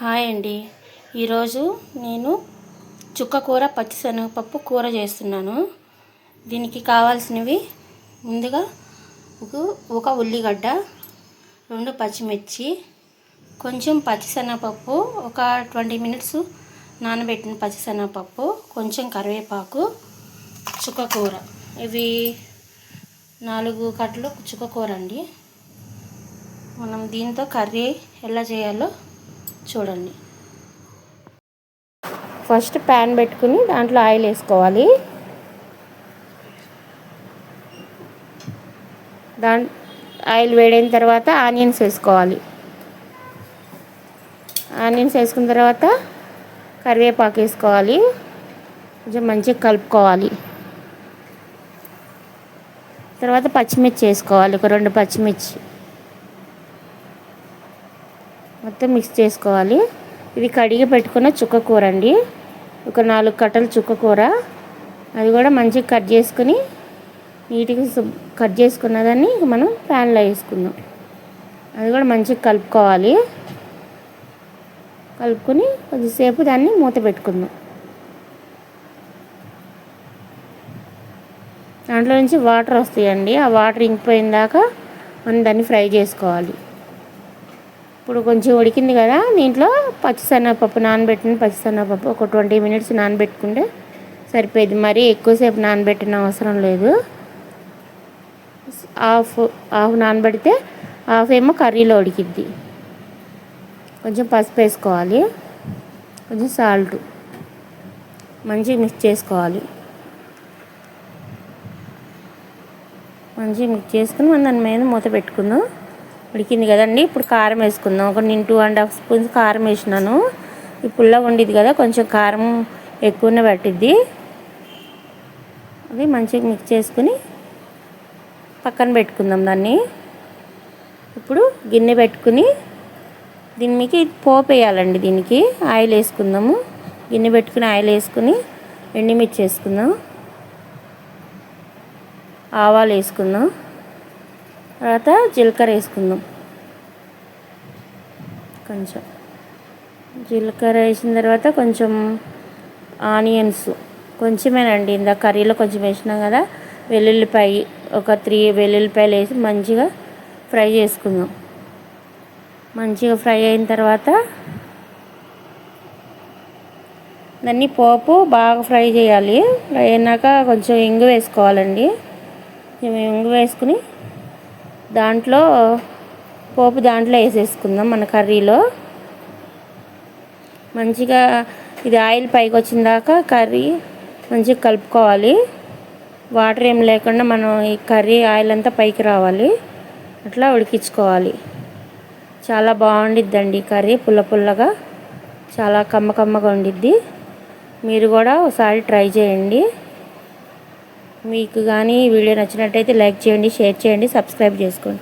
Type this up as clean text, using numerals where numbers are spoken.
Hi అండి. ఈరోజు నేను చుక్కకూర పచ్చిశనగపప్పు కూర చేస్తున్నాను. దీనికి కావాల్సినవి ముందుగా ఒక ఉల్లిగడ్డ, 2 పచ్చిమిర్చి, కొంచెం పచ్చిశనగపప్పు, ఒక 20 మినిట్స్ నానబెట్టిన పచ్చిశనగపప్పు, కొంచెం కరివేపాకు, చుక్కకూర. ఇవి 4 కట్టలు చుక్కకూర అండి. మనం దీంతో కర్రీ ఎలా చేయాలో చూడండి. ఫస్ట్ ప్యాన్ పెట్టుకుని దాంట్లో ఆయిల్ వేసుకోవాలి. ఆయిల్ వేడైన తర్వాత ఆనియన్స్ వేసుకోవాలి. ఆనియన్స్ వేసుకున్న తర్వాత కరివేపాకు వేసుకోవాలి. కొంచెం మంచిగా కలుపుకోవాలి. తర్వాత పచ్చిమిర్చి వేసుకోవాలి. ఒక 2 పచ్చిమిర్చి మొత్తం మిక్స్ చేసుకోవాలి. ఇది కడిగి పెట్టుకున్న చుక్కకూర అండి. ఒక 4 కట్టలు చుక్కకూర. అది కూడా మంచిగా కట్ చేసుకుని నీట్గా కట్ చేసుకున్న దాన్ని మనం ప్యాన్లో వేసుకుందాం. అది కూడా మంచిగా కలుపుకోవాలి. కలుపుకొని కొద్దిసేపు దాన్ని మూత పెట్టుకుందాం. దాంట్లో నుంచి వాటర్ వస్తాయండి. ఆ వాటర్ ఇంకిపోయిన దాకా మనం దాన్ని ఫ్రై చేసుకోవాలి. ఇప్పుడు కొంచెం ఉడికింది కదా, దీంట్లో పచ్చిశనగపప్పు, నానబెట్టిన పచ్చిశనగపప్పు ఒక 20 మినిట్స్ నానబెట్టుకుంటే సరిపోయింది. మరీ ఎక్కువసేపు నానబెట్టిన అవసరం లేదు. హాఫ్ నానబెడితే హాఫ్ ఏమో కర్రీలో ఉడికిద్ది. కొంచెం పసుపు వేసుకోవాలి, కొంచెం సాల్ట్, మంచిగా మిక్స్ చేసుకోవాలి. మంచిగా మిక్స్ చేసుకుని మనం దాని మీద మూత పెట్టుకుందాం. ఉడికింది కదండి. ఇప్పుడు కారం వేసుకుందాం. ఒక నేను 2.5 స్పూన్స్ కారం వేసినాను. ఈ పుల్లగా వండిద్ది కదా, కొంచెం కారం ఎక్కువనే పట్టిద్ది. అది మంచిగా మిక్స్ చేసుకుని పక్కన పెట్టుకుందాం దాన్ని. ఇప్పుడు గిన్నె పెట్టుకుని దీనికి పోపు వేయాలండి. దీనికి ఆయిల్ వేసుకుందాము. గిన్నె పెట్టుకుని ఆయిల్ వేసుకుని ఎండుమిర్చి వేసుకుందాం, ఆవాలు వేసుకుందాం, తర్వాత జీలకర్ర వేసుకుందాం. కొంచెం జీలకర్ర వేసిన తర్వాత కొంచెం ఆనియన్స్ కొంచెమేనండి. ఇందాక కర్రీలో కొంచెం వేసినాం కదా. వెల్లుల్లిపాయ ఒక 3 వెల్లుల్లిపాయలు వేసి మంచిగా ఫ్రై చేసుకుందాం. మంచిగా ఫ్రై అయిన తర్వాత దాన్ని పోపు బాగా ఫ్రై చేయాలి. ఫ్రై అయినాక కొంచెం ఇంగు వేసుకోవాలండి. ఇంగు వేసుకుని దాంట్లో పోపు దాంట్లో వేసేసుకుందాం. మన కర్రీలో మంచిగా ఇది ఆయిల్ పైకి వచ్చిన దాకా కర్రీ మంచిగా కలుపుకోవాలి. వాటర్ ఏం లేకుండా మనం ఈ కర్రీ ఆయిల్ అంతా పైకి రావాలి. అట్లా ఉడికించుకోవాలి. చాలా బాగుండిద్దండి కర్రీ. పుల్ల పుల్లగా చాలా కమ్మగా ఉండిద్ది. మీరు కూడా ఒకసారి ట్రై చేయండి. మీకు కానీ ఈ వీడియో నచ్చినట్టయితే లైక్ చేయండి, షేర్ చేయండి, సబ్స్క్రైబ్ చేసుకోండి.